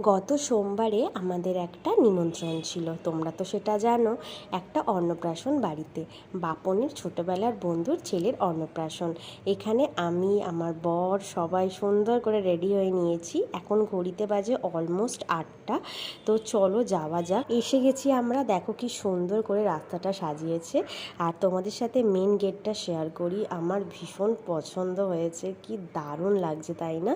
গত সোমবারে আমাদের একটা নিমন্ত্রণ ছিল, তোমরা তো সেটা জানো। একটা অন্নপ্রাশন বাড়িতে, বাপনের ছোটবেলার বন্ধুর ছেলের অন্নপ্রাশন। এখানে আমি, আমার বর সবাই সুন্দর করে রেডি হয়ে নিয়েছি। এখন ঘড়িতে বাজে অলমোস্ট 8টা। তো চলো যাওয়া যাক। এসে গেছি আমরা, দেখো কি সুন্দর করে রাস্তাটা সাজিয়েছে। আর তোমাদের সাথে মেন গেটটা শেয়ার করি, আমার ভীষণ পছন্দ হয়েছে, কি দারুণ লাগছে তাই না?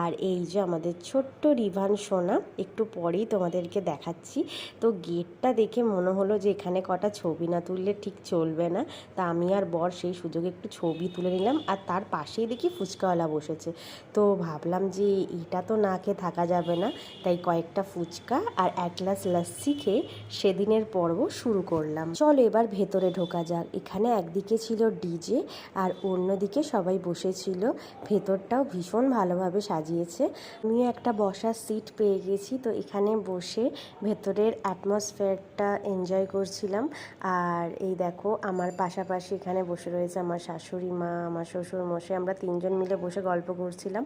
আর এই যে আমাদের ছোট্ট রিভান সোনা, একটু পরেই তোমাদেরকে দেখাচ্ছি। তো গেটটা দেখে মনে হলো যে এখানে কটা ছবি না তুললে ঠিক চলবে না। তা আমি আর বর সেই সুযোগে একটু ছবি তুলে নিলাম। আর তার পাশেই দেখি ফুচকাওয়ালা বসেছে। তো ভাবলাম যে এটা তো না খেয়ে থাকা যাবে না, তাই কয়েকটা ফুচকা আর এক গ্লাস লস্যি খেয়ে সেদিনের পর্ব শুরু করলাম। চলো এবার ভেতরে ঢোকা যাক। এখানে একদিকে ছিল ডিজে আর অন্যদিকে সবাই বসেছিল। ভেতরটাও ভীষণ ভালোভাবে সাজিয়েছে। আমিও একটা বসার সিট পেয়ে গেছি, তো এখানে বসে ভেতরের অ্যাটমসফিয়ারটা এনজয় করছিলাম। আর এই দেখো আমার পাশাপাশি এখানে বসে রয়েছে আমার শাশুড়ি মা, আমার শ্বশুর মশাই, আমরা তিনজন মিলে বসে গল্প করছিলাম।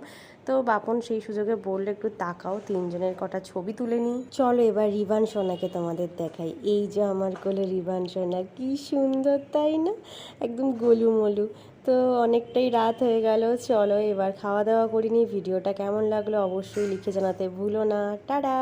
তো বাপন সেই সুযোগে বললো একটু তাকাও, তিনজনের কটা ছবি তুলে নিই। চলো এবার রিভান সোনাকে তোমাদের দেখাই। এই যে আমার কোলে রিভান সোনা, কি সুন্দর তাই না? একদম গোলুমলু। তো অনেকটাই রাত হয়ে গেল, চলো এবার খাওয়া দাওয়া করিনি। ভিডিওটা কেমন লাগলো অবশ্যই লিখে জানাতে ভুলো না। টাটা।